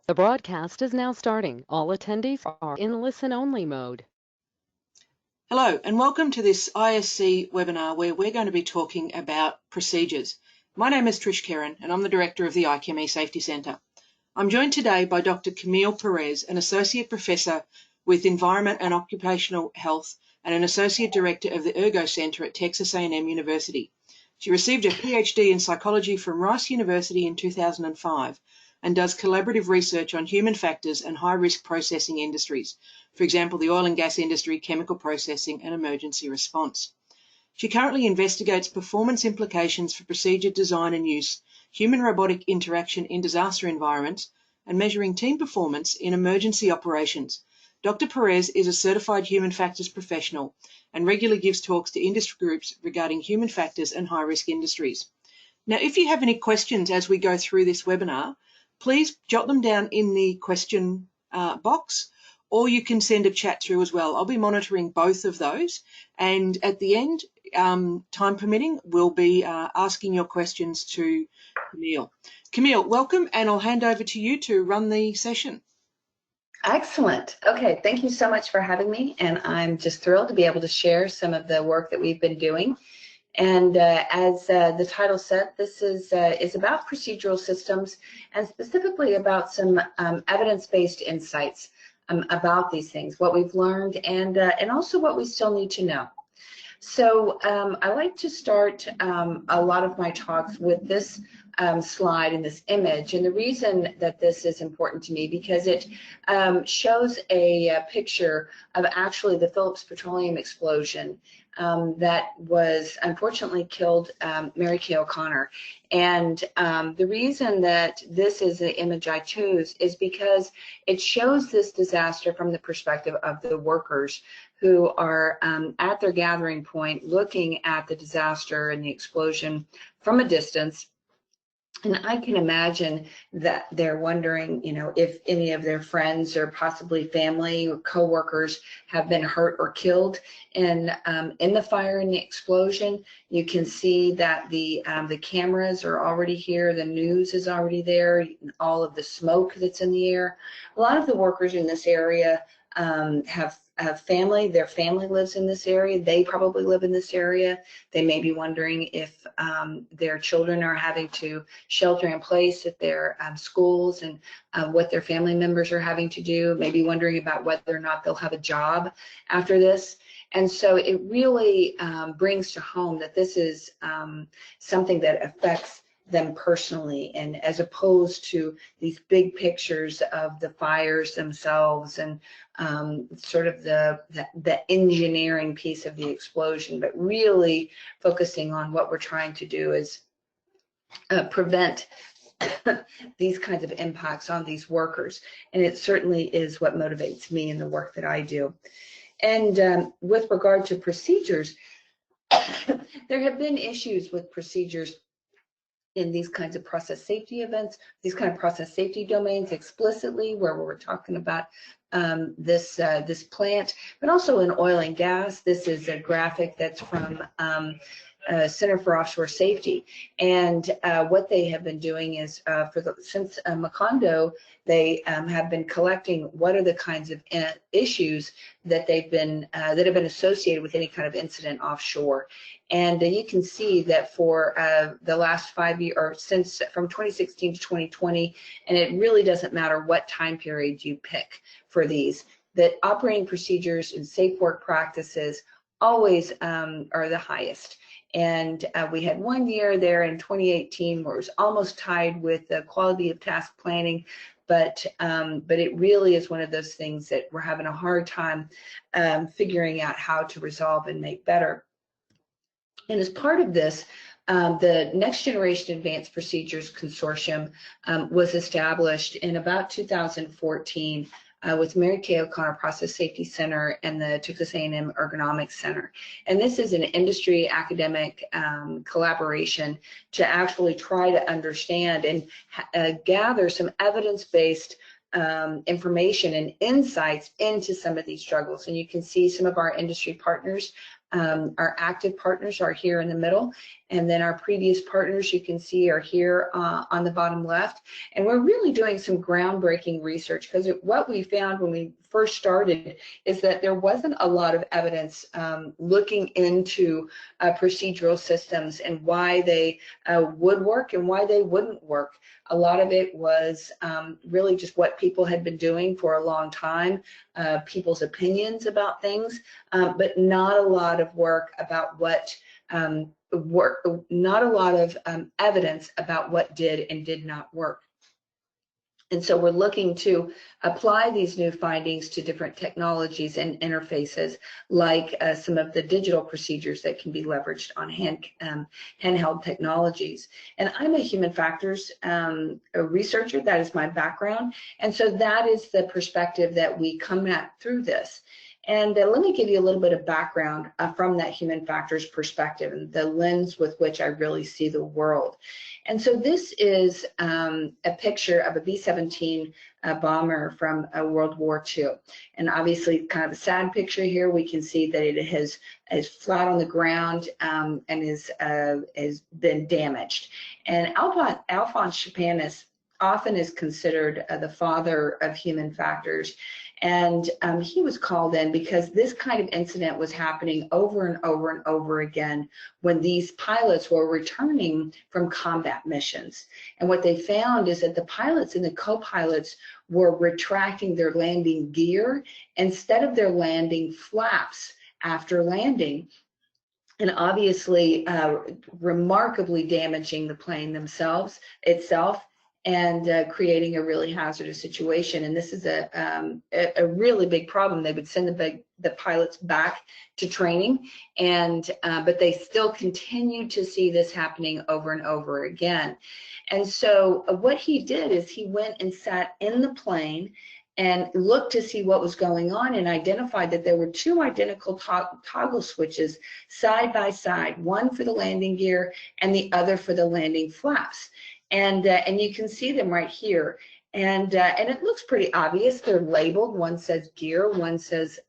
The broadcast is now starting. All attendees are in listen-only mode. Hello and welcome to this ISC webinar where we're going to be talking about procedures. My name is Trish Kerrin and I'm the Director of the ICME Safety Centre. I'm joined today by Dr Camille Peres, an Associate Professor with Environment and Occupational Health and an Associate Director of the Ergo Centre at Texas A&M University. She received a PhD in Psychology from Rice University in 2005 and does collaborative research on human factors and high-risk processing industries, for example, the oil and gas industry, chemical processing, and emergency response. She currently investigates performance implications for procedure design and use, human-robotic interaction in disaster environments, and measuring team performance in emergency operations. Dr. Peres is a certified human factors professional and regularly gives talks to industry groups regarding human factors and high-risk industries. Now, if you have any questions as we go through this webinar, please jot them down in the question box, or you can send a chat through as well. I'll be monitoring both of those, and at the end, time permitting, we'll be asking your questions to Camille. Camille, welcome, and I'll hand over to you to run the session. Excellent. Okay, thank you so much for having me, and I'm just thrilled to be able to share some of the work that we've been doing. And as the title said, this is about procedural systems and specifically about some evidence-based insights about these things, what we've learned, and also what we still need to know. So I like to start a lot of my talks with this slide and this image, and the reason that this is important to me because it shows a picture of actually the Phillips petroleum explosion that was unfortunately killed Mary Kay O'Connor. And the reason that this is the image I chose is because it shows this disaster from the perspective of the workers who are at their gathering point looking at the disaster and the explosion from a distance. And I can imagine that they're wondering, you know, if any of their friends or possibly family or coworkers have been hurt or killed in the fire and the explosion. You can see that the cameras are already here, the news is already there, all of the smoke that's in the air. A lot of the workers in this area have family. Their family lives in this area. They probably live in this area. They may be wondering if their children are having to shelter in place at their schools and what their family members are having to do, maybe wondering about whether or not they'll have a job after this. And so it really brings to home that this is something that affects them personally, and as opposed to these big pictures of the fires themselves and sort of the engineering piece of the explosion, but really focusing on what we're trying to do is prevent these kinds of impacts on these workers. And it certainly is what motivates me in the work that I do. And with regard to procedures, there have been issues with procedures in these kinds of process safety events, these kind of process safety domains explicitly, where we're talking about this plant, but also in oil and gas. This is a graphic that's from Center for Offshore Safety, and what they have been doing is since Macondo, they have been collecting what are the kinds of issues that have been associated with any kind of incident offshore. And you can see that for the last 5 years, or since from 2016 to 2020, and it really doesn't matter what time period you pick for these, that operating procedures and safe work practices always are the highest. And we had 1 year there in 2018 where it was almost tied with the quality of task planning, but it really is one of those things that we're having a hard time figuring out how to resolve and make better. And as part of this, the Next Generation Advanced Procedures Consortium was established in about 2014 with Mary Kay O'Connor Process Safety Center and the Texas A&M Ergonomics Center. And this is an industry academic collaboration to actually try to understand and gather some evidence-based information and insights into some of these struggles. And you can see some of our industry partners Our active partners are here in the middle, and then our previous partners, you can see, are here on the bottom left. And we're really doing some groundbreaking research, because what we found when we first started is that there wasn't a lot of evidence looking into procedural systems and why they would work and why they wouldn't work. A lot of it was really just what people had been doing for a long time, people's opinions about things, but not a lot of work about what not a lot of evidence about what did and did not work. And so we're looking to apply these new findings to different technologies and interfaces, like some of the digital procedures that can be leveraged on handheld technologies. And I'm a human factors researcher. That is my background. And so that is the perspective that we come at through this. And let me give you a little bit of background from that human factors perspective and the lens with which I really see the world. And so this is a picture of a B-17 bomber from World War II. And obviously kind of a sad picture here. We can see that it is flat on the ground and is been damaged. And Alphonse Chapanis often is considered the father of human factors. And he was called in because this kind of incident was happening over and over and over again when these pilots were returning from combat missions. And what they found is that the pilots and the co-pilots were retracting their landing gear instead of their landing flaps after landing, and obviously remarkably damaging the plane itself, and creating a really hazardous situation. And this is a really big problem. They would send the pilots back to training, and but they still continue to see this happening over and over again. And so what he did is he went and sat in the plane and looked to see what was going on, and identified that there were two identical toggle switches side by side, one for the landing gear and the other for the landing flaps. And you can see them right here, and it looks pretty obvious. They're labeled. One says gear, one says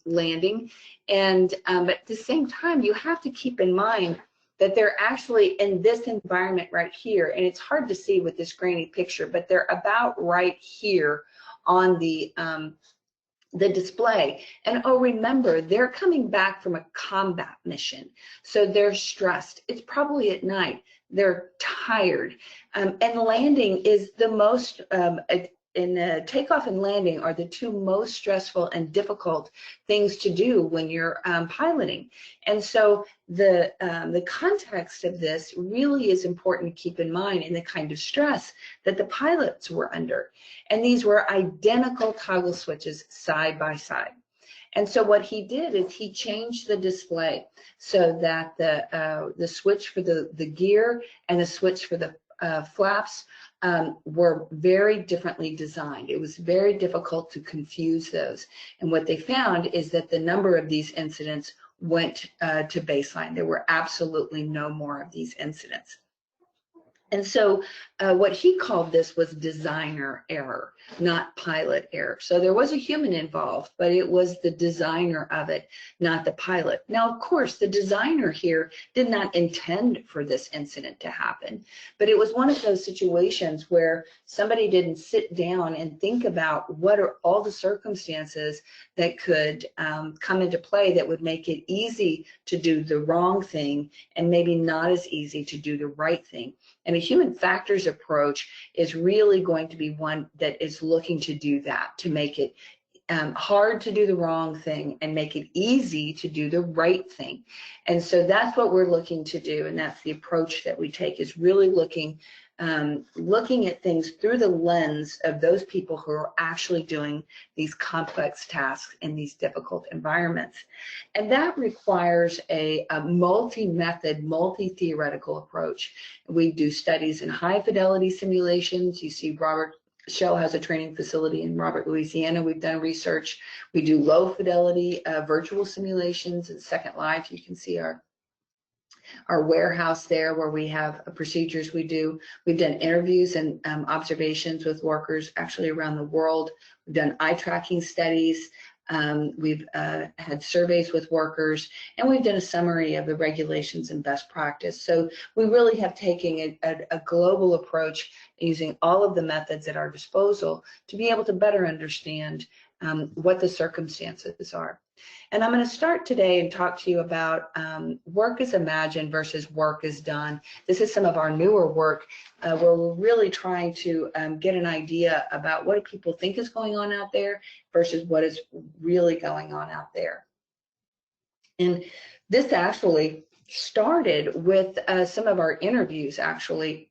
landing, and but at the same time, you have to keep in mind that they're actually in this environment right here, and it's hard to see with this grainy picture, but they're about right here on the display. And oh, remember, they're coming back from a combat mission, so they're stressed. It's probably at night. They're tired, and landing is the most takeoff and landing are the two most stressful and difficult things to do when you're piloting. And so the context of this really is important to keep in mind, in the kind of stress that the pilots were under. And these were identical toggle switches side by side. And so what he did is he changed the display so that the switch for the gear and the switch for the flaps were very differently designed. It was very difficult to confuse those. And what they found is that the number of these incidents went to baseline. There were absolutely no more of these incidents. And so what he called this was designer error, not pilot error. So there was a human involved, but it was the designer of it, not the pilot. Now, of course, the designer here did not intend for this incident to happen, but it was one of those situations where somebody didn't sit down and think about what are all the circumstances that could come into play that would make it easy to do the wrong thing and maybe not as easy to do the right thing. And a human factors approach is really going to be one that is looking to do that, to make it hard to do the wrong thing and make it easy to do the right thing. And so that's what we're looking to do, and that's the approach that we take, is really looking at things through the lens of those people who are actually doing these complex tasks in these difficult environments. And that requires a multi-method, multi-theoretical approach. We do studies in high fidelity simulations. You see Robert Shell has a training facility in Robert, Louisiana. We've done research. We do low fidelity virtual simulations in Second Life. You can see our warehouse there where we have procedures we do. We've done interviews and observations with workers actually around the world. We've done eye tracking studies. We've had surveys with workers, and we've done a summary of the regulations and best practice. So we really have taken a global approach using all of the methods at our disposal to be able to better understand what the circumstances are. And I'm going to start today and talk to you about work as imagined versus work as done. This is some of our newer work where we're really trying to get an idea about what do people think is going on out there versus what is really going on out there. And this actually started with some of our interviews, actually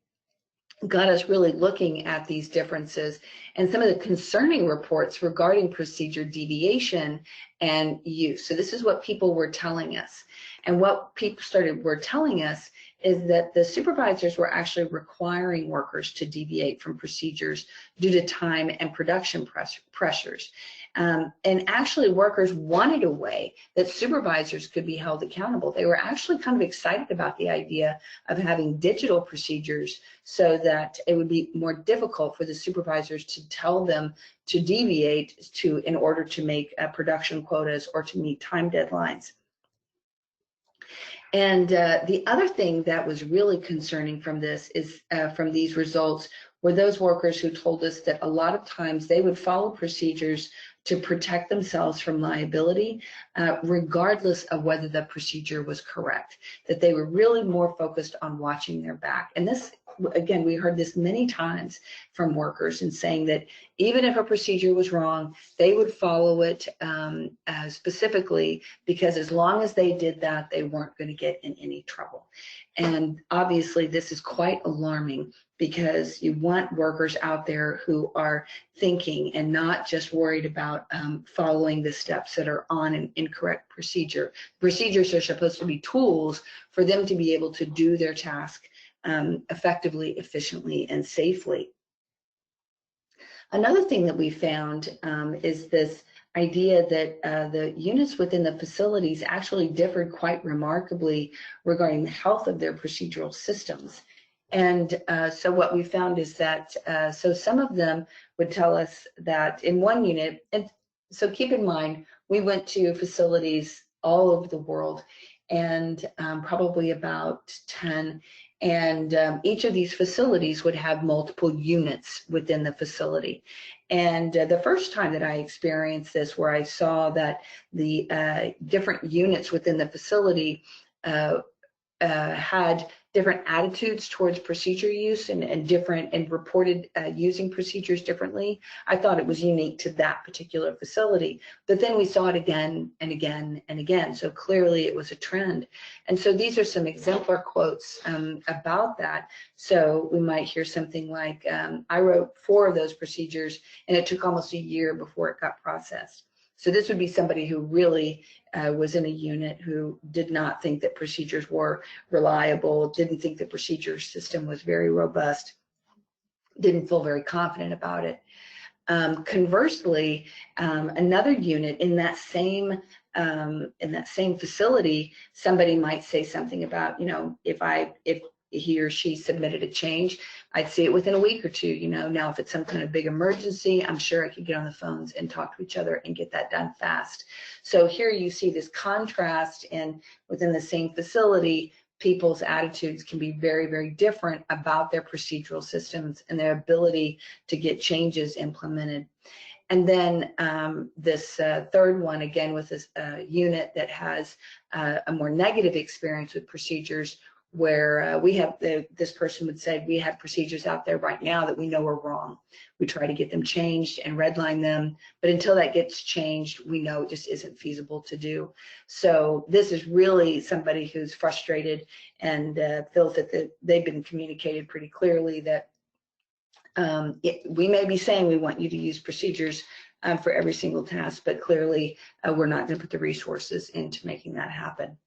got us really looking at these differences and some of the concerning reports regarding procedure deviation and use. So this is what people were telling us. And what people were telling us is that the supervisors were actually requiring workers to deviate from procedures due to time and production pressures. And actually workers wanted a way that supervisors could be held accountable. They were actually kind of excited about the idea of having digital procedures so that it would be more difficult for the supervisors to tell them to deviate in order to make production quotas or to meet time deadlines. And the other thing that was really concerning from this is from these results were those workers who told us that a lot of times they would follow procedures to protect themselves from liability, regardless of whether the procedure was correct, that they were really more focused on watching their back. And this, again, we heard this many times from workers in saying that even if a procedure was wrong, they would follow it specifically because as long as they did that, they weren't going to get in any trouble. And obviously this is quite alarming because you want workers out there who are thinking and not just worried about following the steps that are on an incorrect procedure. Procedures are supposed to be tools for them to be able to do their task effectively, efficiently, and safely. Another thing that we found is this idea that the units within the facilities actually differed quite remarkably regarding the health of their procedural systems. And so what we found is that, so some of them would tell us that in one unit, and so keep in mind, we went to facilities all over the world and probably about 10. And each of these facilities would have multiple units within the facility. And the first time that I experienced this, where I saw that the different units within the facility had different attitudes towards procedure use and reported using procedures differently, I thought it was unique to that particular facility. But then we saw it again and again and again. So clearly it was a trend. And so these are some exemplar quotes about that. So we might hear something like, I wrote 4 of those procedures and it took almost a year before it got processed. So this would be somebody who really was in a unit who did not think that procedures were reliable, didn't think the procedure system was very robust, didn't feel very confident about it. Conversely, another unit in that same facility, somebody might say something about, you know, if he or she submitted a change, I'd see it within a week or two. You know, now if it's some kind of big emergency, I'm sure I could get on the phones and talk to each other and get that done fast. So here you see this contrast, and within the same facility, people's attitudes can be very, very different about their procedural systems and their ability to get changes implemented. And then this third one, again, with this unit that has a more negative experience with procedures, where we have this person would say, we have procedures out there right now that we know are wrong. We try to get them changed and redline them, but until that gets changed, we know it just isn't feasible to do. So this is really somebody who's frustrated and feels that they've been communicated pretty clearly that we may be saying we want you to use procedures for every single task, but clearly we're not going to put the resources into making that happen.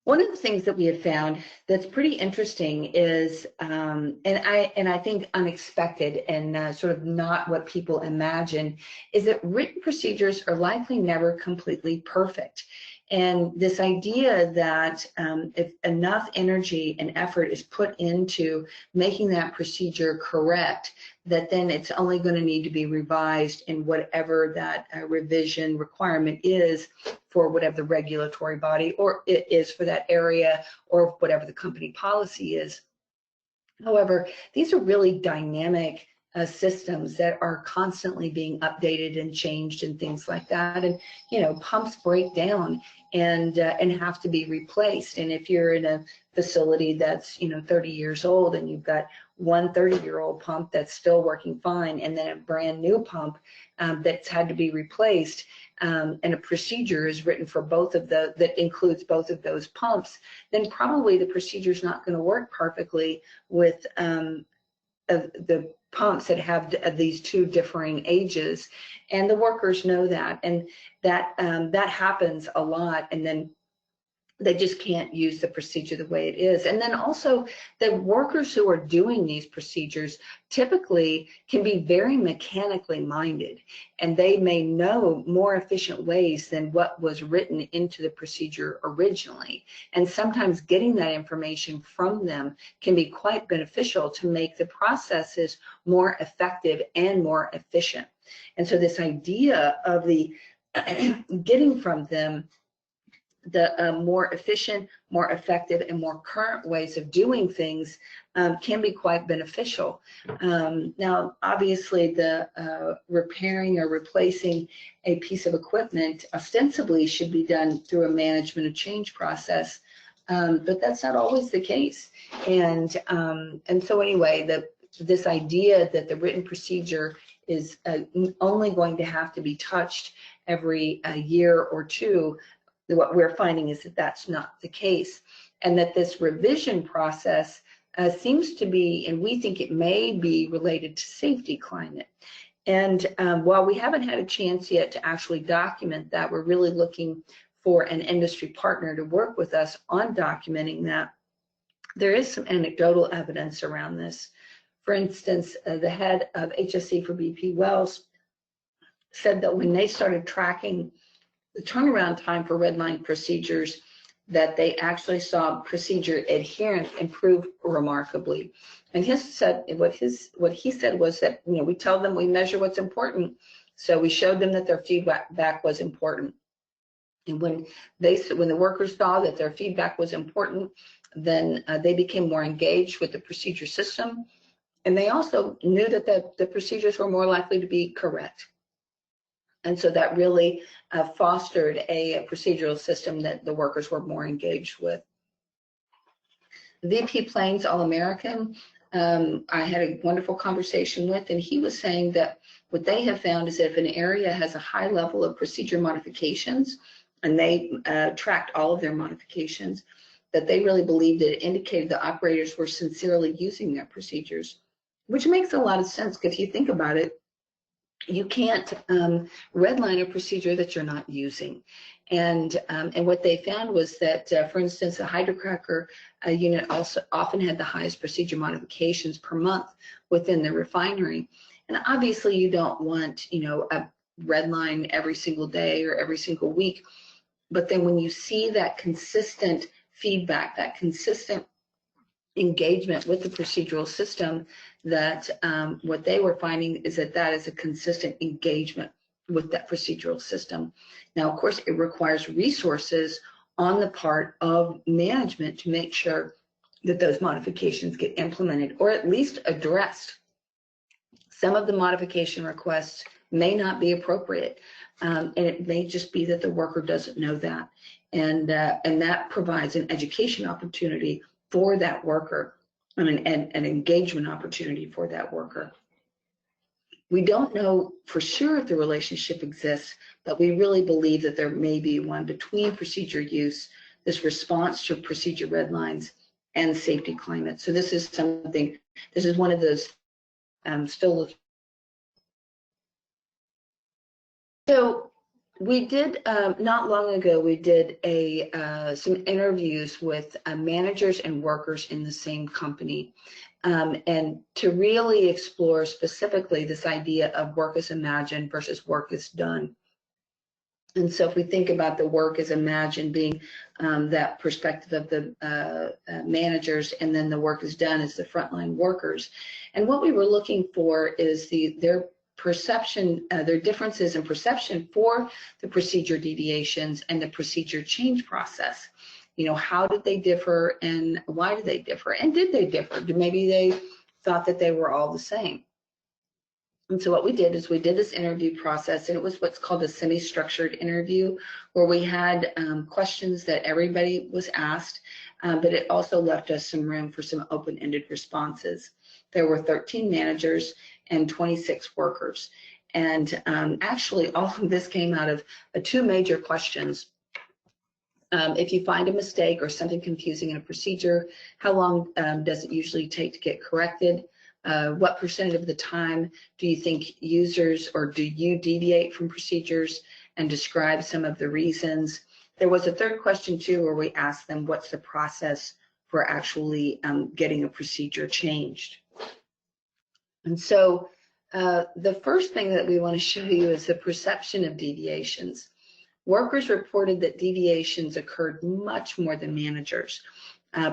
One of the things that we have found that's pretty interesting is, and I think unexpected and sort of not what people imagine, is that written procedures are likely never completely perfect. And this idea that if enough energy and effort is put into making that procedure correct, that then it's only going to need to be revised in whatever that revision requirement is for whatever the regulatory body or it is for that area or whatever the company policy is. However, these are really dynamic systems that are constantly being updated and changed and things like that. And pumps break down and have to be replaced. And if you're in a facility that's 30 years old and you've got one 30-year-old pump that's still working fine, and then a brand new pump that's had to be replaced, and a procedure is written for both of that includes both of those pumps, then probably the procedure is not going to work perfectly with the pumps that have these two differing ages, and the workers know that, and that happens a lot, and then they just can't use the procedure the way it is. And then also the workers who are doing these procedures typically can be very mechanically minded, and they may know more efficient ways than what was written into the procedure originally. And sometimes getting that information from them can be quite beneficial to make the processes more effective and more efficient. And so this idea of the getting from them the more efficient, more effective, and more current ways of doing things can be quite beneficial. Now, obviously, the repairing or replacing a piece of equipment ostensibly should be done through a management of change process, but that's not always the case. And so anyway, this idea that the written procedure is only going to have to be touched every year or two, what we're finding is that that's not the case, and that this revision process seems to be, and we think it may be related to safety climate. And while we haven't had a chance yet to actually document that, we're really looking for an industry partner to work with us on documenting that. There is some anecdotal evidence around this. For instance, the head of HSE for BP Wells said that when they started tracking the turnaround time for redline procedures, that they actually saw procedure adherence improve remarkably. And what he said was that we tell them we measure what's important, so we showed them that their feedback was important. And when the workers saw that their feedback was important, then they became more engaged with the procedure system, and they also knew that the procedures were more likely to be correct. And so that really fostered a procedural system that the workers were more engaged with. VP Plains All-American, I had a wonderful conversation with, and he was saying that what they have found is that if an area has a high level of procedure modifications, and they tracked all of their modifications, that they really believed that it indicated the operators were sincerely using their procedures, which makes a lot of sense, because if you think about it, you can't redline a procedure that you're not using. And what they found was that, for instance, the hydrocracker unit also often had the highest procedure modifications per month within the refinery. And obviously you don't want, a redline every single day or every single week. But then when you see that consistent feedback, that consistent engagement with the procedural system, that what they were finding is that is a consistent engagement with that procedural system. Now, of course, it requires resources on the part of management to make sure that those modifications get implemented or at least addressed. Some of the modification requests may not be appropriate, and it may just be that the worker doesn't know that, and that provides an education opportunity for that worker, and an engagement opportunity for that worker. We don't know for sure if the relationship exists, but we really believe that there may be one between procedure use, this response to procedure red lines, and safety climate. So this is one of those still. So we did, not long ago, we did some interviews with managers and workers in the same company, and to really explore specifically this idea of work as imagined versus work as done. And so if we think about the work as imagined being that perspective of the managers, and then the work is done as the frontline workers. And what we were looking for is their perception, their differences in perception for the procedure deviations and the procedure change process. You know, how did they differ and why did they differ? And did they differ? Maybe they thought that they were all the same. And so what we did is we did this interview process, and it was what's called a semi-structured interview, where we had questions that everybody was asked, but it also left us some room for some open-ended responses. There were 13 managers and 26 workers. And actually, all of this came out of two major questions. If you find a mistake or something confusing in a procedure, how long does it usually take to get corrected? What percentage of the time do you think users, or do you deviate from procedures, and describe some of the reasons? There was a third question too, where we asked them what's the process for actually getting a procedure changed. And so the first thing that we want to show you is the perception of deviations. Workers reported that deviations occurred much more than managers.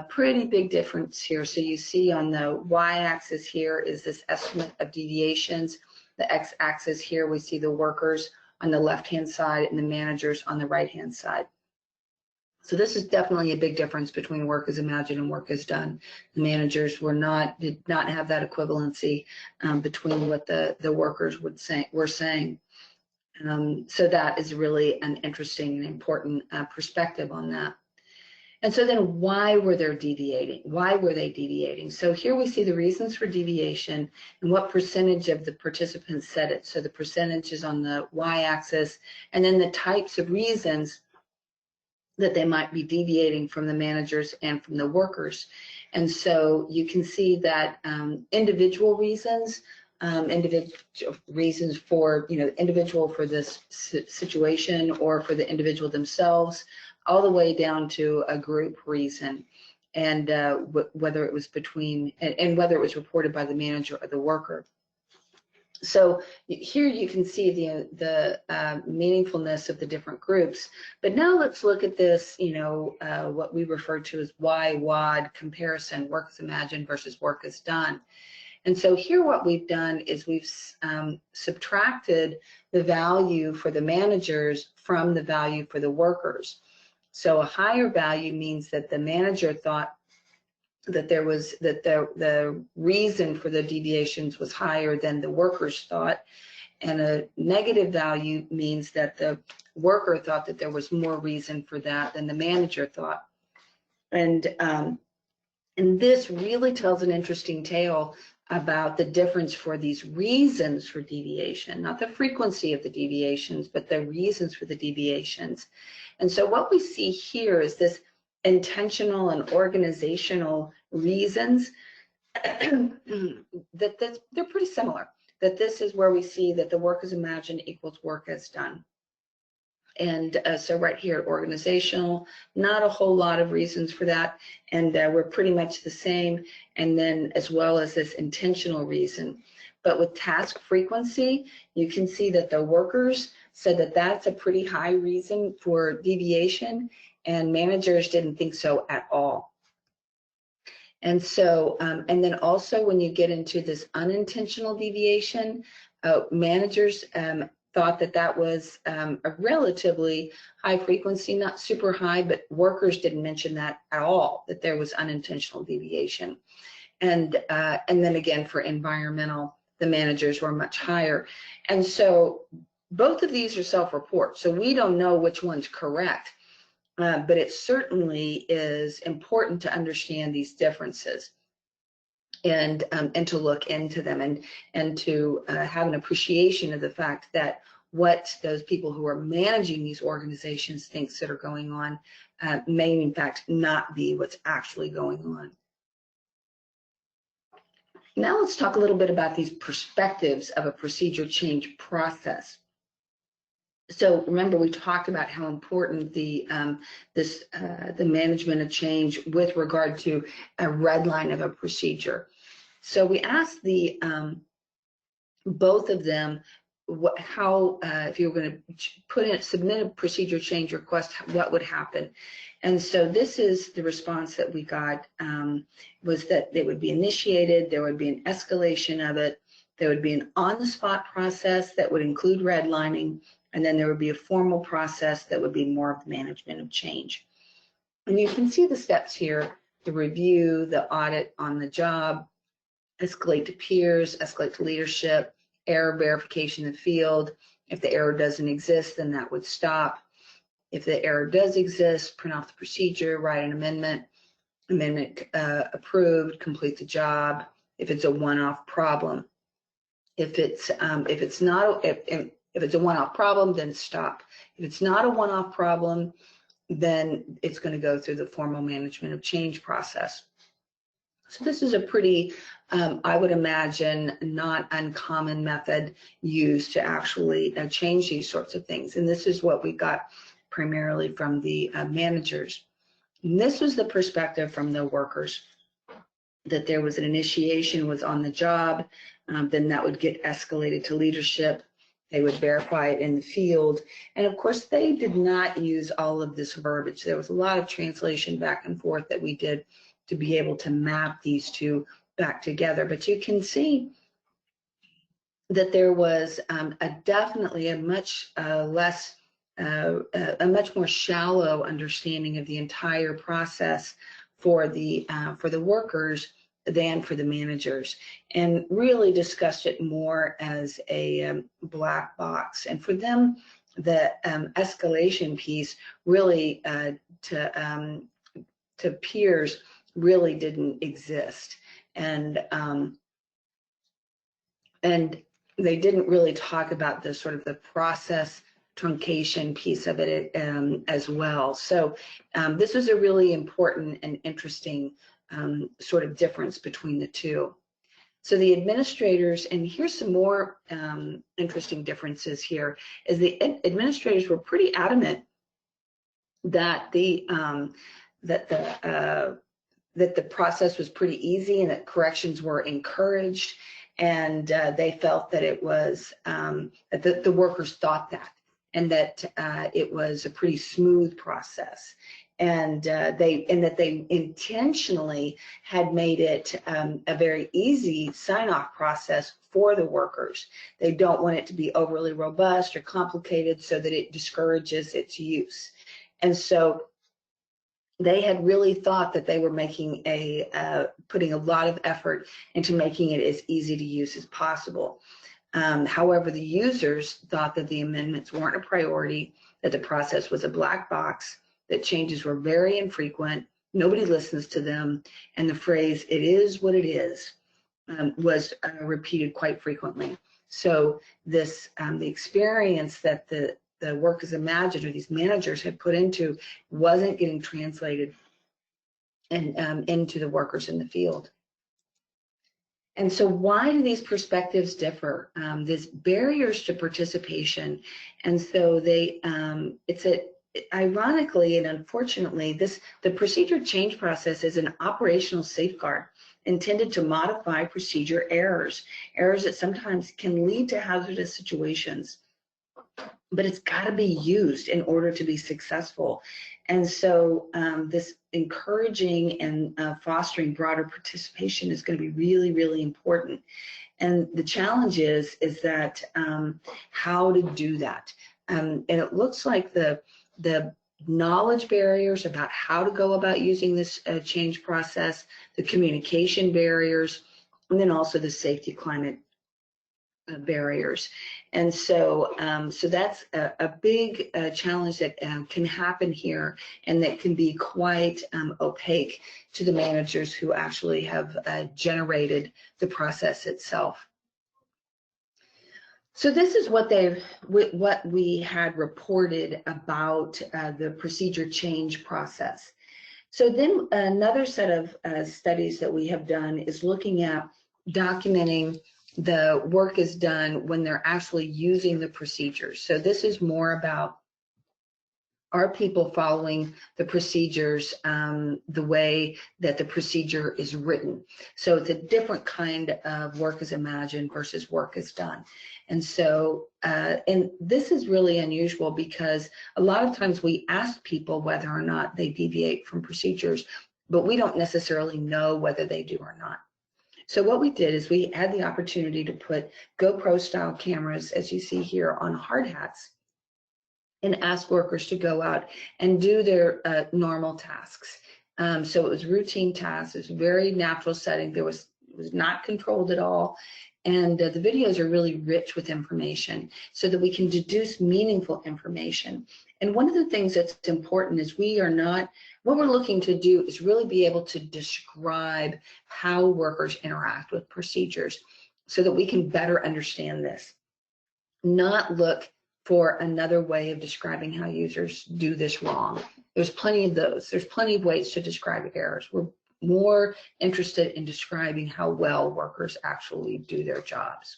Pretty big difference here. So you see on the y-axis here is this estimate of deviations. The x-axis here, we see the workers on the left-hand side and the managers on the right-hand side. So this is definitely a big difference between work as imagined and work as done. The managers did not have that equivalency between what the workers were saying. So that is really an interesting and important perspective on that. And so then why were they deviating? Why were they deviating? So here we see the reasons for deviation and what percentage of the participants said it. So the percentage is on the y-axis, and then the types of reasons that they might be deviating from the managers and from the workers. And so you can see that individual reasons, individual reasons for, individual for this situation or for the individual themselves, all the way down to a group reason, and whether it was between, and whether it was reported by the manager or the worker. So here you can see the meaningfulness of the different groups. But now let's look at this, what we refer to as Y-WOD comparison, work as imagined versus work as done. And so here what we've done is we've subtracted the value for the managers from the value for the workers. So a higher value means that the manager thought that the reason for the deviations was higher than the workers thought, and a negative value means that the worker thought that there was more reason for that than the manager thought. And this really tells an interesting tale about the difference for these reasons for deviation, not the frequency of the deviations, but the reasons for the deviations. And so what we see here is this intentional and organizational reasons that they're pretty similar, that this is where we see that the work as imagined equals work as done. And so right here, organizational, not a whole lot of reasons for that, and we're pretty much the same, and then as well as this intentional reason. But with task frequency, you can see that the workers said that that's a pretty high reason for deviation, and managers didn't think so at all. And so, and then also when you get into this unintentional deviation, managers thought that that was a relatively high frequency, not super high, but workers didn't mention that at all, that there was unintentional deviation. And then again, for environmental, the managers were much higher. And so both of these are self-report, so we don't know which one's correct, but it certainly is important to understand these differences and to look into them and to have an appreciation of the fact that what those people who are managing these organizations thinks that are going on may in fact not be what's actually going on. Now let's talk a little bit about these perspectives of a procedure change process. So remember, we talked about how important the management of change with regard to a red line of a procedure. So we asked both of them if you were going to submit a procedure change request, what would happen. And so this is the response that we got, was that it would be initiated, there would be an escalation of it, there would be an on-the-spot process that would include redlining, and then there would be a formal process that would be more of the management of change. And you can see the steps here: the review, the audit on the job, escalate to peers, escalate to leadership, error verification in the field. If the error doesn't exist, then that would stop. If the error does exist, print off the procedure, write an amendment, approved, complete the job. If it's a one-off problem, if it's a one-off problem, then stop. If it's not a one-off problem, then it's going to go through the formal management of change process. So this is a pretty, I would imagine, not uncommon method used to actually change these sorts of things. And this is what we got primarily from the managers. And this was the perspective from the workers, that there was an initiation was on the job, then that would get escalated to leadership. They would verify it in the field. And of course, they did not use all of this verbiage. There was a lot of translation back and forth that we did to be able to map these two back together. But you can see that there was definitely a much more shallow understanding of the entire process for the workers than for the managers, and really discussed it more as a black box. And for them, the escalation piece really to peers really didn't exist, and they didn't really talk about the sort of the process truncation piece of it as well. So this was a really important and interesting sort of difference between the two. So the administrators, and here's some more interesting differences here, is the administrators were pretty adamant that the process was pretty easy and that corrections were encouraged, and they felt that it was that the workers thought that, and that it was a pretty smooth process, and that they intentionally had made it a very easy sign-off process for the workers. They don't want it to be overly robust or complicated so that it discourages its use. And so they had really thought that they were making putting a lot of effort into making it as easy to use as possible. However, the users thought that the amendments weren't a priority, that the process was a black box, that changes were very infrequent, nobody listens to them, and the phrase "it is what it is" was repeated quite frequently. So this the experience that the workers imagined, or these managers had put into, wasn't getting translated into the workers in the field. And so why do these perspectives differ? There's barriers to participation. And so they, ironically and unfortunately, the procedure change process is an operational safeguard intended to modify procedure errors that sometimes can lead to hazardous situations. But it's got to be used in order to be successful. And so this encouraging and fostering broader participation is going to be really, really important. And the challenge is that how to do that. And it looks like the knowledge barriers about how to go about using this change process, the communication barriers, and then also the safety climate barriers. And so so that's a big challenge that can happen here, and that can be quite opaque to the managers who actually have generated the process itself. So this is what we had reported about the procedure change process. So then another set of studies that we have done is looking at documenting the work is done when they're actually using the procedures. So this is more about Are people following the procedures the way that the procedure is written? So it's a different kind of work as imagined versus work as done. And so, and this is really unusual because a lot of times we ask people whether or not they deviate from procedures, but we don't necessarily know whether they do or not. So what we did is we had the opportunity to put GoPro style cameras, as you see here, on hard hats and ask workers to go out and do their normal tasks. So it was routine tasks. It was a very natural setting. It was not controlled at all. And the videos are really rich with information so that we can deduce meaningful information. And one of the things that's important is what we're looking to do is really be able to describe how workers interact with procedures so that we can better understand this. Not look for another way of describing how users do this wrong. There's plenty of those. There's plenty of ways to describe errors. We're more interested in describing how well workers actually do their jobs.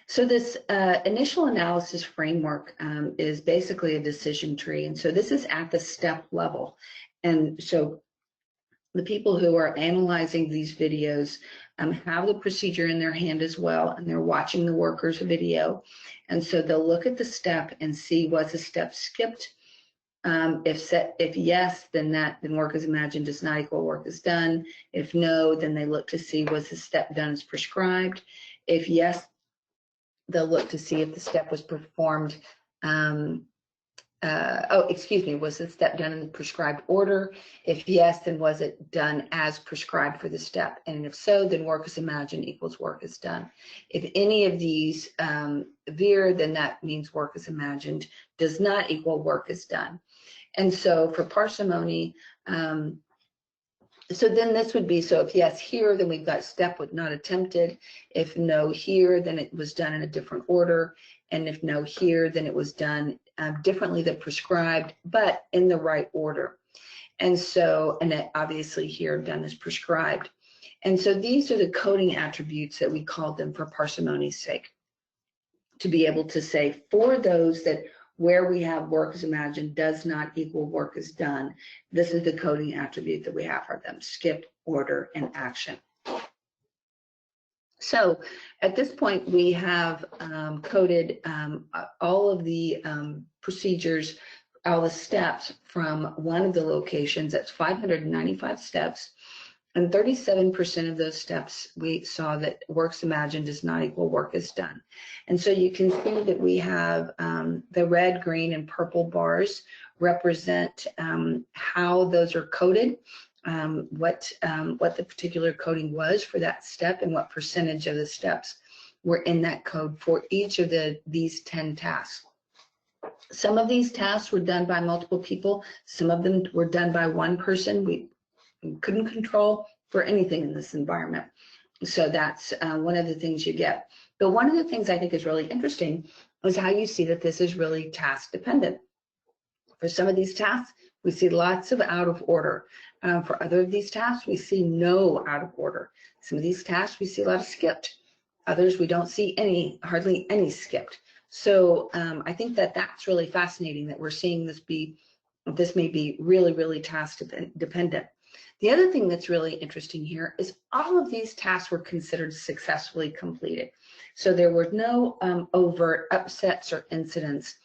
So this initial analysis framework is basically a decision tree. And so this is at the step level. And so the people who are analyzing these videos have the procedure in their hand as well, and they're watching the worker's video. And so they'll look at the step and see, was the step skipped? If yes, then work as imagined does not equal work as done. If no, then they look to see, was the step done as prescribed? If yes, they'll look to see if the step was performed was the step done in the prescribed order? If yes, then was it done as prescribed for the step? And if so, then work as imagined equals work as done. If any of these veer, then that means work as imagined does not equal work as done. And so for parsimony, so then this would be, so if yes here, then we've got step was not attempted. If no here, then it was done in a different order. And if no here, then it was done differently than prescribed, but in the right order. And so, and it obviously here done as prescribed. And so these are the coding attributes that we called them for parsimony's sake, to be able to say for those that where we have work as imagined does not equal work as done, this is the coding attribute that we have for them: skip, order, and action. So at this point, we have coded all of the procedures, all the steps from one of the locations. That's 595 steps. And 37% of those steps, we saw that works imagined does not equal work as done. And so you can see that we have the red, green, and purple bars represent how those are coded, what the particular coding was for that step, and what percentage of the steps were in that code for each of these 10 tasks. Some of these tasks were done by multiple people. Some of them were done by one person. We couldn't control for anything in this environment. So that's one of the things you get. But one of the things I think is really interesting is how you see that this is really task dependent. For some of these tasks, we see lots of out of order. For other of these tasks, we see no out of order. Some of these tasks, we see a lot of skipped. Others, we don't see hardly any skipped. So I think that that's really fascinating that we're seeing this may be really, really task dependent. The other thing that's really interesting here is all of these tasks were considered successfully completed. So there were no overt upsets or incidents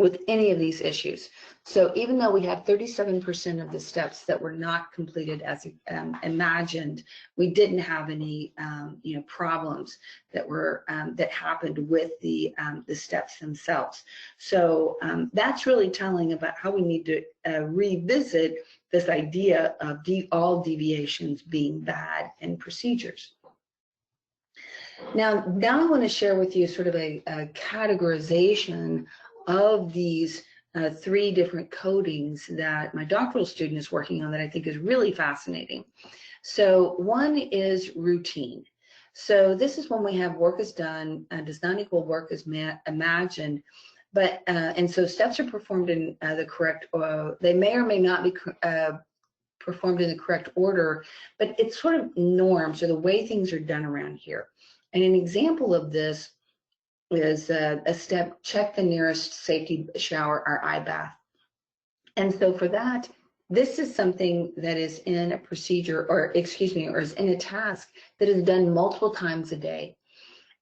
with any of these issues. So even though we have 37% of the steps that were not completed as imagined, we didn't have any problems that happened with the steps themselves. So that's really telling about how we need to revisit this idea of all deviations being bad in procedures. Now I want to share with you sort of a categorization of these 3 different codings that my doctoral student is working on that I think is really fascinating. So one is routine. So this is when we have work is done does not equal work as imagined, but and so steps are performed in the correct, they may or may not be performed in the correct order, but it's sort of norms or the way things are done around here. And an example of this is a step, check the nearest safety shower or eye bath. And so for that, this is something that is in a procedure, or excuse me, or is in a task that is done multiple times a day.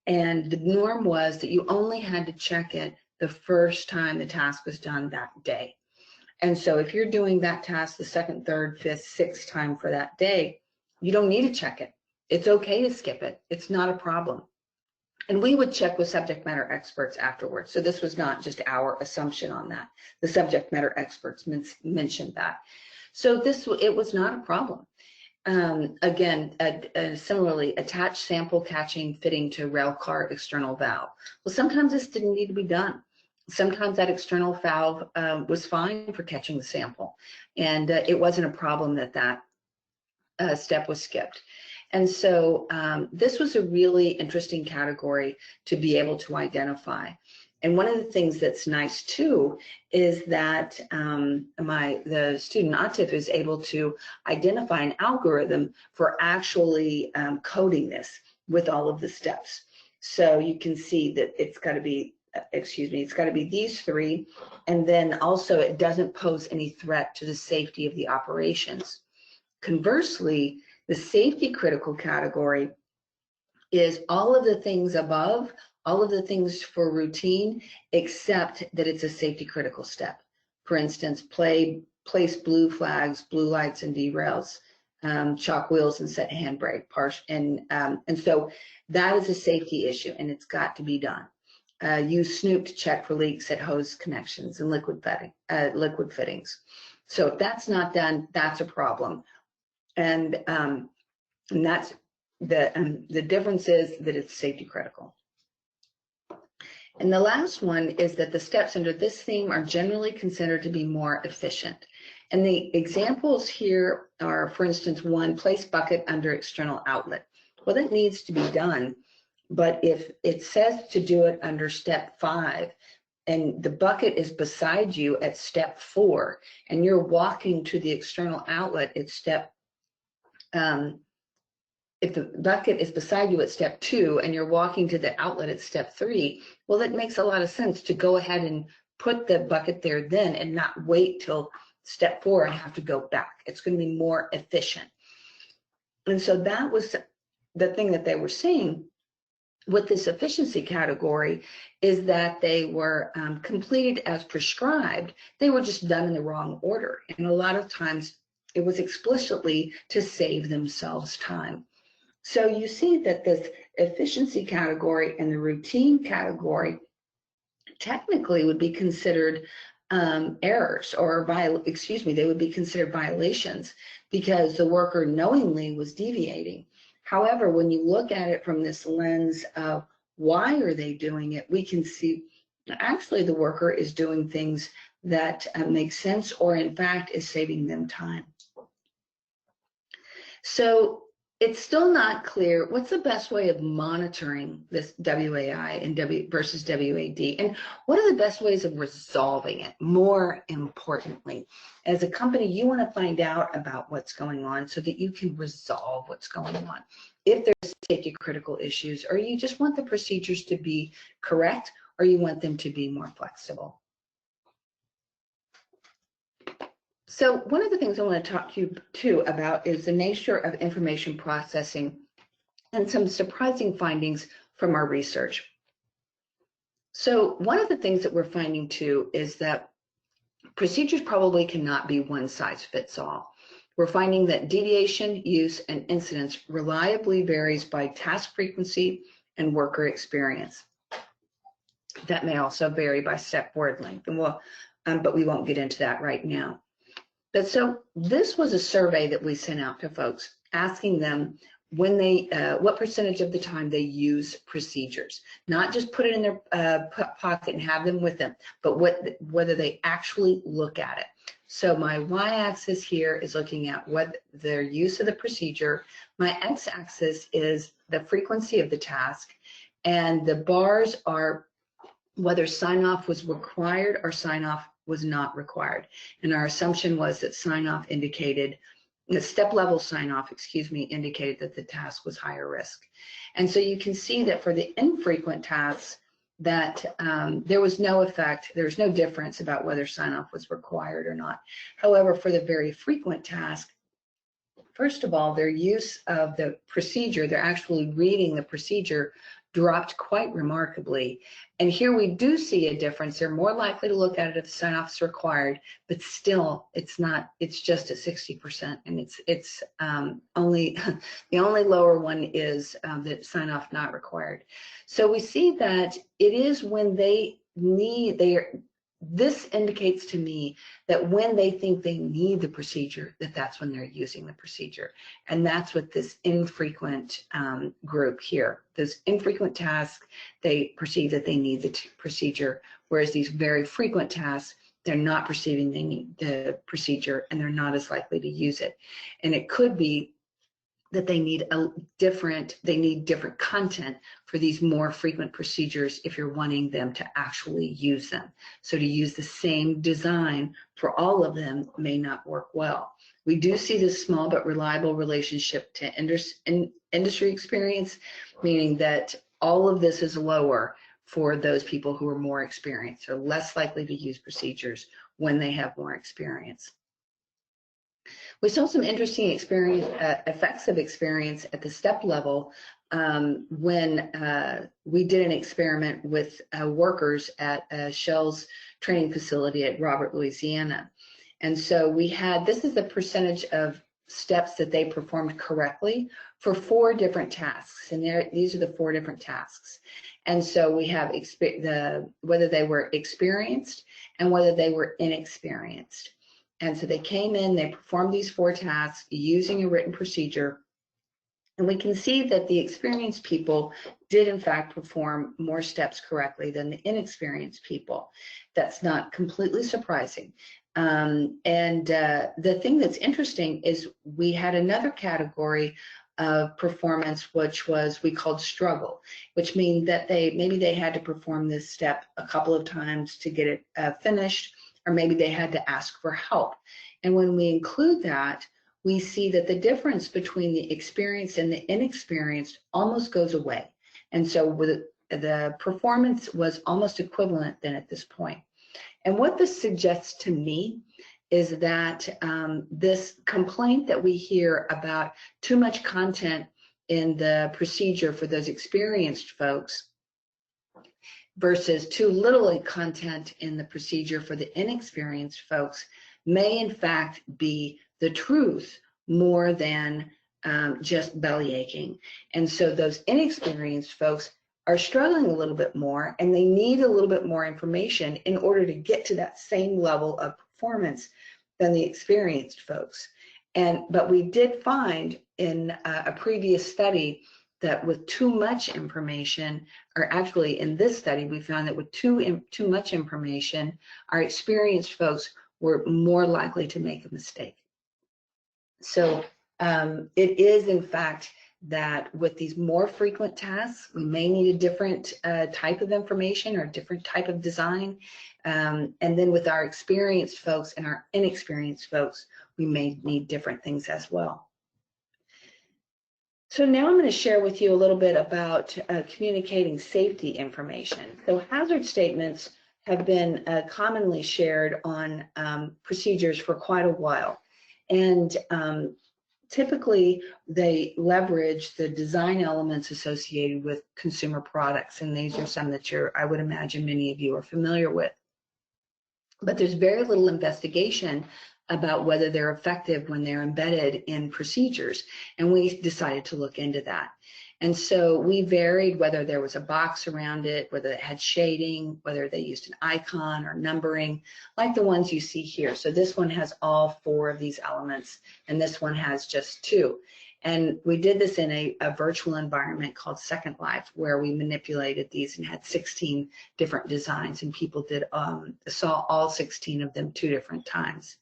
And the norm was that you only had to check it the first time the task was done that day. And so if you're doing that task the second, third, fifth, sixth time for that day, you don't need to check it. It's okay to skip it. It's not a problem. And we would check with subject matter experts afterwards. So this was not just our assumption on that. The subject matter experts mentioned that. So it was not a problem. Again, similarly, attached sample catching fitting to rail car external valve. Well, sometimes this didn't need to be done. Sometimes that external valve was fine for catching the sample, and it wasn't a problem that step was skipped. And so this was a really interesting category to be able to identify. And one of the things that's nice too is that the student Atif is able to identify an algorithm for actually coding this with all of the steps. So you can see that it's got to be, it's got to be these three, and then also it doesn't pose any threat to the safety of the operations. Conversely, the safety critical category is all of the things above, all of the things for routine, except that it's a safety critical step. For instance, place blue flags, blue lights and derails, chalk wheels and set handbrake. And so that is a safety issue, and it's got to be done. Use Snoop to check for leaks at hose connections and liquid fittings. So if that's not done, that's a problem. And that's the difference is that it's safety critical. And the last one is that the steps under this theme are generally considered to be more efficient. And the examples here are, for instance, one, place bucket under external outlet. Well, that needs to be done, but if it says to do it under step 5, and the bucket is beside you at step 4, and you're walking to the external outlet at step if the bucket is beside you at step 2 and you're walking to the outlet at step 3, well, that makes a lot of sense to go ahead and put the bucket there then and not wait till step 4 and have to go back. It's going to be more efficient. And so that was the thing that they were saying with this efficiency category, is that they were completed as prescribed. They were just done in the wrong order. And a lot of times it was explicitly to save themselves time. So you see that this efficiency category and the routine category technically would be considered errors, or they would be considered violations because the worker knowingly was deviating. However, when you look at it from this lens of why are they doing it, we can see actually the worker is doing things that make sense, or in fact is saving them time. So it's still not clear what's the best way of monitoring this WAI and versus WAD, and what are the best ways of resolving it. More importantly, as a company, you want to find out about what's going on so that you can resolve what's going on. If there's safety critical issues, or you just want the procedures to be correct, or you want them to be more flexible. So one of the things I want to talk to you too about is the nature of information processing and some surprising findings from our research. So one of the things that we're finding too is that procedures probably cannot be one size fits all. We're finding that deviation, use, and incidence reliably varies by task frequency and worker experience. That may also vary by step word length, and but we won't get into that right now. But so this was a survey that we sent out to folks, asking them when they, what percentage of the time they use procedures, not just put it in their pocket and have them with them, but whether they actually look at it. So my y-axis here is looking at what their use of the procedure. My x-axis is the frequency of the task, and the bars are whether sign-off was required or sign-off was not required. And our assumption was that sign-off indicated, the step-level sign-off, indicated that the task was higher risk. And so you can see that for the infrequent tasks, that there was no effect, there was no difference about whether sign-off was required or not. However, for the very frequent task, first of all, their use of the procedure, they're actually reading the procedure, dropped quite remarkably. And here we do see a difference. They're more likely to look at it if the sign-off is required, but still it's not, it's just at 60%. And it's only, the only lower one is that sign-off not required. So we see that it is when they need, this indicates to me that when they think they need the procedure, that's when they're using the procedure. And that's what this infrequent group here, those infrequent tasks, they perceive that they need the procedure, whereas these very frequent tasks, they're not perceiving they need the procedure and they're not as likely to use it. And it could be that they need different content for these more frequent procedures if you're wanting them to actually use them. So to use the same design for all of them may not work well. We do see this small but reliable relationship to industry experience, meaning that all of this is lower for those people who are more experienced, or less likely to use procedures when they have more experience. We saw some interesting effects of experience at the step level when we did an experiment with workers at Shell's training facility at Robert, Louisiana. And so we had, this is the percentage of steps that they performed correctly for 4 different tasks. And these are the 4 different tasks. And so we have whether they were experienced and whether they were inexperienced. And so they came in, they performed these 4 tasks using a written procedure. And we can see that the experienced people did in fact perform more steps correctly than the inexperienced people. That's not completely surprising. The thing that's interesting is we had another category of performance, which we called struggle, which means that maybe they had to perform this step a couple of times to get it finished, or maybe they had to ask for help. And when we include that, we see that the difference between the experienced and the inexperienced almost goes away. And so the performance was almost equivalent then at this point. And what this suggests to me is that this complaint that we hear about too much content in the procedure for those experienced folks versus too little content in the procedure for the inexperienced folks may in fact be the truth more than just belly aching. And so those inexperienced folks are struggling a little bit more, and they need a little bit more information in order to get to that same level of performance than the experienced folks. But we did find in a previous study that with too much information, or actually in this study, we found that with too much information, our experienced folks were more likely to make a mistake. So it is in fact that with these more frequent tasks, we may need a different type of information or a different type of design. And then with our experienced folks and our inexperienced folks, we may need different things as well. So now I'm going to share with you a little bit about communicating safety information. So hazard statements have been commonly shared on procedures for quite a while. And typically they leverage the design elements associated with consumer products. And these are some that I would imagine many of you are familiar with. But there's very little investigation about whether they're effective when they're embedded in procedures. And we decided to look into that. And so we varied whether there was a box around it, whether it had shading, whether they used an icon or numbering, like the ones you see here. So this one has all 4 of these elements, and this one has just 2. And we did this in a virtual environment called Second Life, where we manipulated these and had 16 different designs, and people saw all 16 of them 2 different times.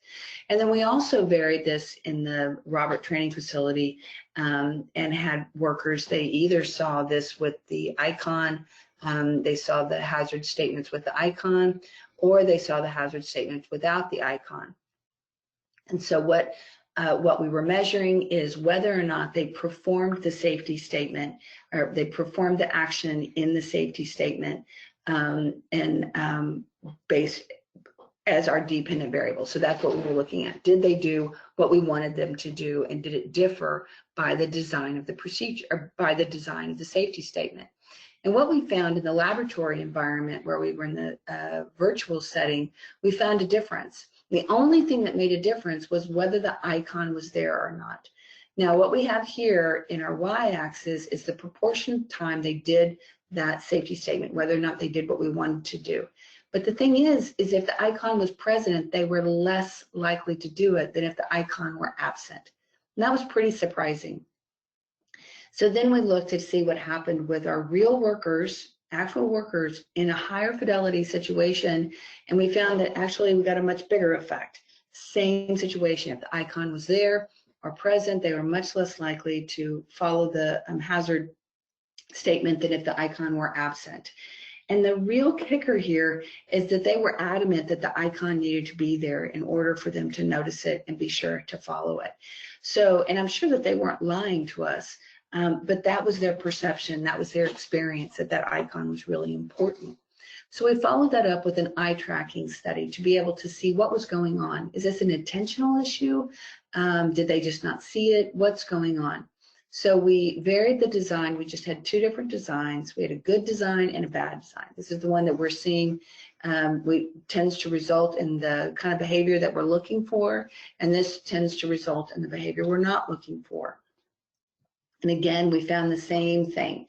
And then we also varied this in the Robert training facility and had workers, they either saw this with the icon, they saw the hazard statements with the icon, or they saw the hazard statements without the icon. And so what we were measuring is whether or not they performed the safety statement, or they performed the action in the safety statement based as our dependent variable. So that's what we were looking at. Did they do what we wanted them to do, and did it differ by the design of the procedure, or by the design of the safety statement? And what we found in the laboratory environment, where we were in the virtual setting, we found a difference. The only thing that made a difference was whether the icon was there or not. Now, what we have here in our y-axis is the proportion of time they did that safety statement, whether or not they did what we wanted to do. But the thing is if the icon was present, they were less likely to do it than if the icon were absent. And that was pretty surprising. So then we looked to see what happened with our real workers, actual workers in a higher fidelity situation, and we found that actually we got a much bigger effect. Same situation, if the icon was there or present, they were much less likely to follow the hazard statement than if the icon were absent. And the real kicker here is that they were adamant that the icon needed to be there in order for them to notice it and be sure to follow it. So, and I'm sure that they weren't lying to us, but that was their perception, that was their experience, that that icon was really important. So we followed that up with an eye tracking study to be able to see what was going on. Is this an intentional issue? Did they just not see it? What's going on? So we varied the design. We just had two different designs. We had a good design and a bad design. This is the one that we're seeing tends to result in the kind of behavior that we're looking for, and this tends to result in the behavior we're not looking for. And again, we found the same thing.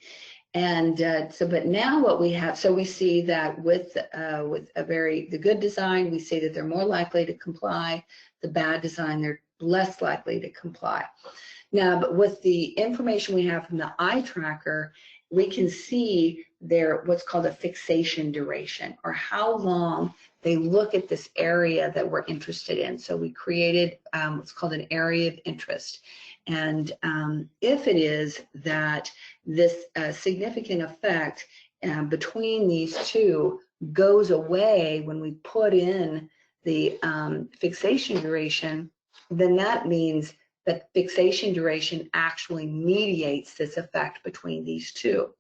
And but now what we have, so we see that with the good design, we see that they're more likely to comply. The bad design, they're less likely to comply. Now, but with the information we have from the eye tracker, we can see their what's called a fixation duration, or how long they look at this area that we're interested in. So we created what's called an area of interest. And if it is that this significant effect between these two goes away when we put in the fixation duration, then that means that fixation duration actually mediates this effect between these two.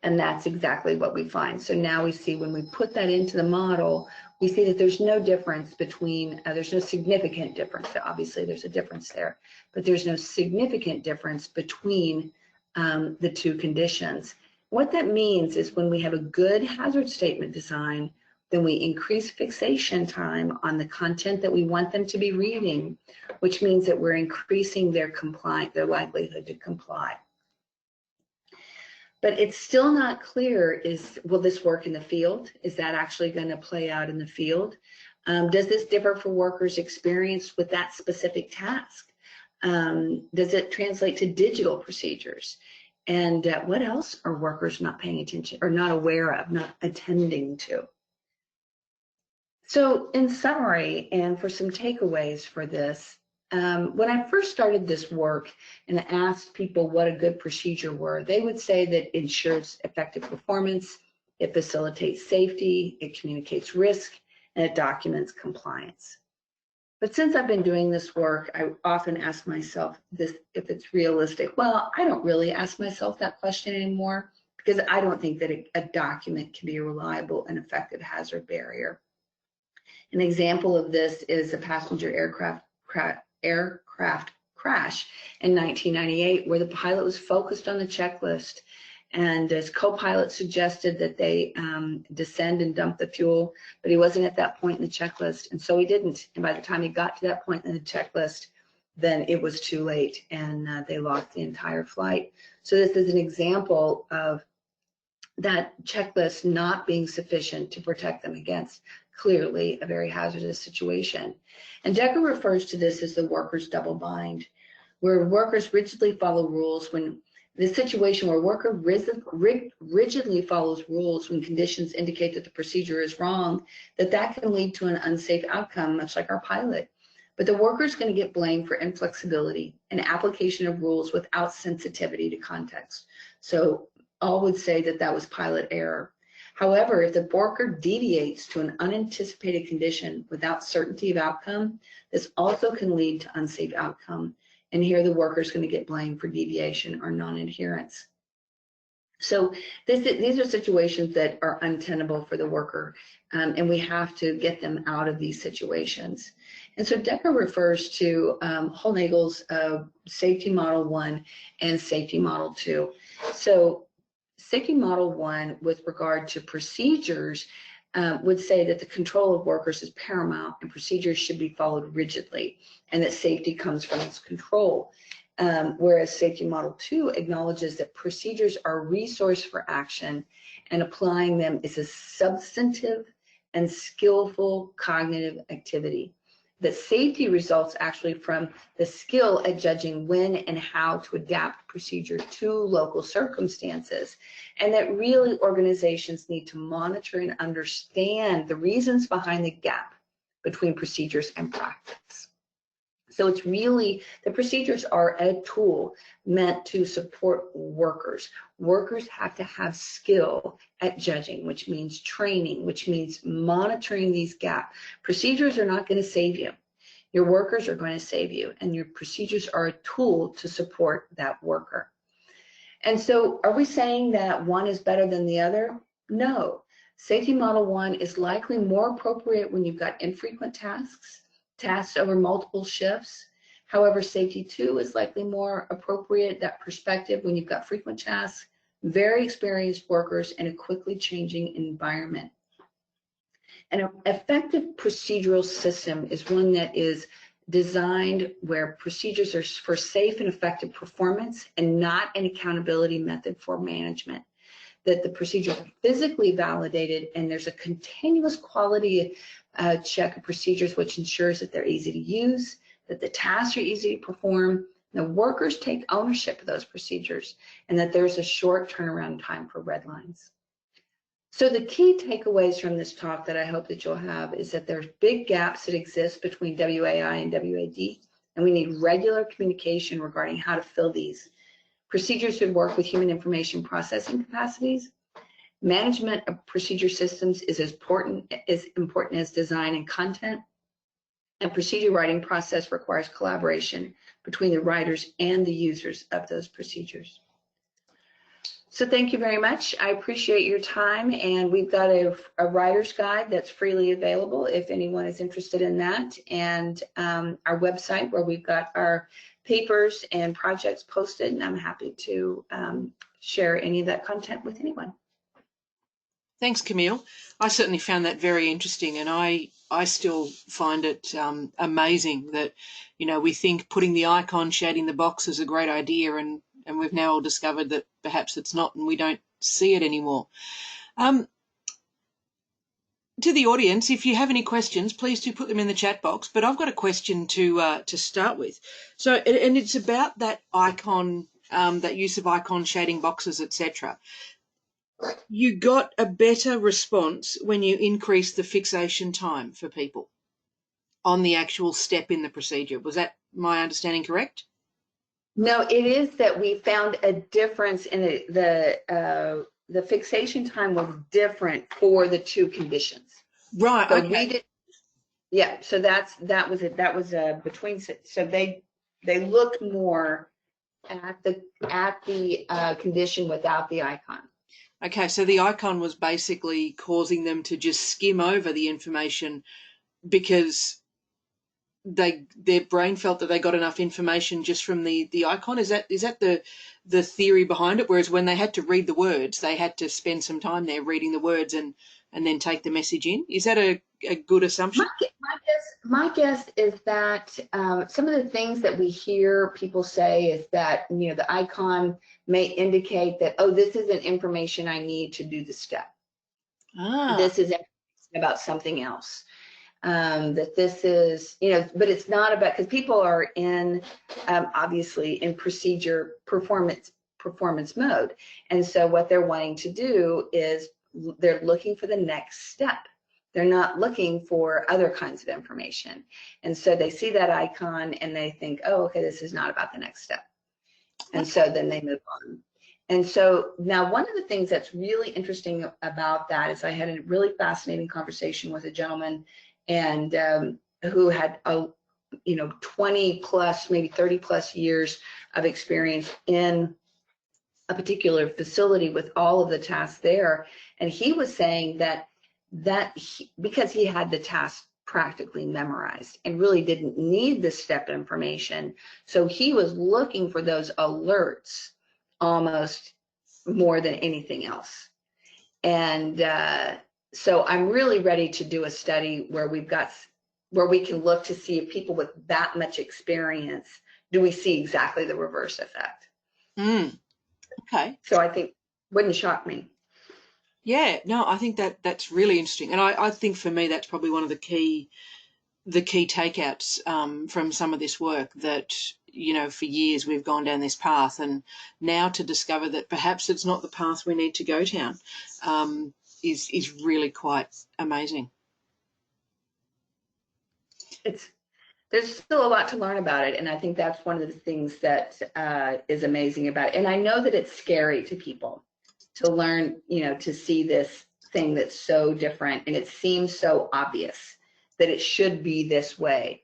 And that's exactly what we find. So now we see when we put that into the model, we see that there's no difference between, there's no significant difference. So obviously there's a difference there, but there's no significant difference between the two conditions. What that means is when we have a good hazard statement design, then we increase fixation time on the content that we want them to be reading, which means that we're increasing their likelihood to comply. But it's still not clear, will this work in the field? Is that actually going to play out in the field? Does this differ for workers experienced with that specific task? Does it translate to digital procedures? And what else are workers not paying attention, or not aware of, not attending to? So in summary, and for some takeaways for this, when I first started this work and asked people what a good procedure were, they would say that it ensures effective performance, it facilitates safety, it communicates risk, and it documents compliance. But since I've been doing this work, I often ask myself this, if it's realistic. Well, I don't really ask myself that question anymore, because I don't think that a document can be a reliable and effective hazard barrier. An example of this is a passenger aircraft crash in 1998, where the pilot was focused on the checklist, and his co-pilot suggested that they descend and dump the fuel, but he wasn't at that point in the checklist, and so he didn't. And by the time he got to that point in the checklist, then it was too late, and they lost the entire flight. So this is an example of that checklist not being sufficient to protect them against clearly a very hazardous situation. And Decker refers to this as the worker's double bind, where workers rigidly follow rules when the situation where worker rigidly follows rules when conditions indicate that the procedure is wrong, that can lead to an unsafe outcome, much like our pilot. But the worker is going to get blamed for inflexibility and application of rules without sensitivity to context. So all would say that that was pilot error. However, if the worker deviates to an unanticipated condition without certainty of outcome, this also can lead to unsafe outcome. And here the worker is going to get blamed for deviation or non-adherence. So these are situations that are untenable for the worker, and we have to get them out of these situations. And so Decker refers to Holnagel's Safety Model 1 and Safety Model 2. So Safety Model 1, with regard to procedures, would say that the control of workers is paramount and procedures should be followed rigidly, and that safety comes from its control. Whereas Safety Model 2 acknowledges that procedures are a resource for action, and applying them is a substantive and skillful cognitive activity. That safety results actually from the skill at judging when and how to adapt procedure to local circumstances, and that really organizations need to monitor and understand the reasons behind the gap between procedures and practice. So it's really, the procedures are a tool meant to support workers. Workers have to have skill at judging, which means training, which means monitoring these gaps. Procedures are not going to save you. Your workers are going to save you, and your procedures are a tool to support that worker. And so are we saying that one is better than the other? No. Safety Model 1 is likely more appropriate when you've got infrequent tasks over multiple shifts. However, Safety 2 is likely more appropriate, that perspective, when you've got frequent tasks, very experienced workers, in a quickly changing environment. An effective procedural system is one that is designed where procedures are for safe and effective performance and not an accountability method for management. That the procedures are physically validated and there's a continuous quality check of procedures, which ensures that they're easy to use, that the tasks are easy to perform, the workers take ownership of those procedures, and that there's a short turnaround time for red lines. So the key takeaways from this talk that I hope that you'll have is that there's big gaps that exist between WAI and WAD, and we need regular communication regarding how to fill these. Procedures should work with human information processing capacities. Management of procedure systems is as important as design and content. And procedure writing process requires collaboration between the writers and the users of those procedures. So thank you very much. I appreciate your time, and we've got a writer's guide that's freely available if anyone is interested in that, and our website where we've got our papers and projects posted, and I'm happy to share any of that content with anyone. Thanks, Camille. I certainly found that very interesting, and I still find it amazing that, you know, we think putting the icon shading the box is a great idea, and we've now all discovered that perhaps it's not, and we don't see it anymore. To the audience, if you have any questions, please do put them in the chat box. But I've got a question to start with. So, and it's about that icon, that use of icon shading boxes, etc. You got a better response when you increased the fixation time for people on the actual step in the procedure. Was that my understanding correct? No, it is that we found a difference in it. The fixation time was different for the two conditions. Right. So okay. we did. Yeah. So that was it. That was between. So they looked more at the condition without the icon. Okay. So the icon was basically causing them to just skim over the information because their brain felt that they got enough information just from the icon. Is that the theory behind it? Whereas when they had to read the words, they had to spend some time there reading the words and then take the message in. Is that a good assumption? My guess is that some of the things that we hear people say is that, you know, the icon may indicate that, oh, this isn't information I need to do the step. This is information about something else. That this is, you know, but it's not about, because people are in, obviously in procedure performance mode. And so what they're wanting to do is they're looking for the next step. They're not looking for other kinds of information. And so they see that icon and they think, oh, okay, this is not about the next step. And so then they move on. And so now one of the things that's really interesting about that is I had a really fascinating conversation with a gentleman and who had 20 plus, maybe 30 plus years of experience in a particular facility with all of the tasks there. And he was saying that because he had the task practically memorized and really didn't need the step information, so he was looking for those alerts almost more than anything else. And so I'm really ready to do a study where we can look to see if people with that much experience, do we see exactly the reverse effect? Okay. So I think wouldn't shock me. Yeah, no, I think that's really interesting. And I think for me, that's probably one of the key takeouts from some of this work, that, for years we've gone down this path, and now to discover that perhaps it's not the path we need to go down is really quite amazing. There's still a lot to learn about it, and I think that's one of the things that is amazing about it. And I know that it's scary to people to learn, to see this thing that's so different, and it seems so obvious that it should be this way.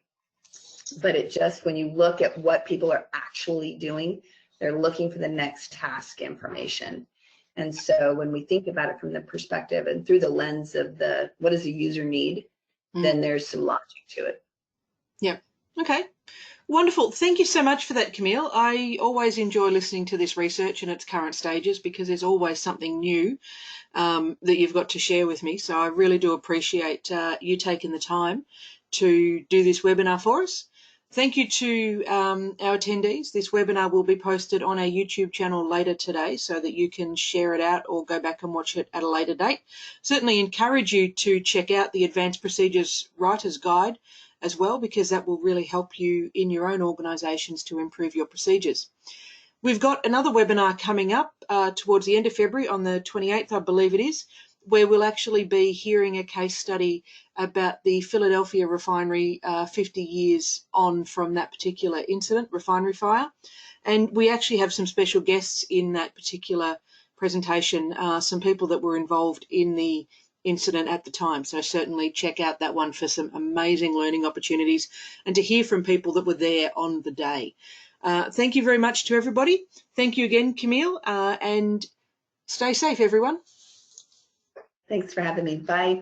But it just, when you look at what people are actually doing, they're looking for the next task information. And so when we think about it from the perspective and through the lens of what does the user need, then there's some logic to it. Yeah. Okay. Wonderful. Thank you so much for that, Camille. I always enjoy listening to this research in its current stages, because there's always something new that you've got to share with me. So I really do appreciate you taking the time to do this webinar for us. Thank you to our attendees. This webinar will be posted on our YouTube channel later today, so that you can share it out or go back and watch it at a later date. Certainly encourage you to check out the Advanced Procedures Writer's Guide as well, because that will really help you in your own organisations to improve your procedures. We've got another webinar coming up towards the end of February, on the 28th, I believe it is, where we'll actually be hearing a case study about the Philadelphia refinery 50 years on from that particular incident, refinery fire. And we actually have some special guests in that particular presentation, some people that were involved in the incident at the time. So certainly check out that one for some amazing learning opportunities and to hear from people that were there on the day. Thank you very much to everybody. Thank you again, Camille, and stay safe, everyone. Thanks for having me. Bye.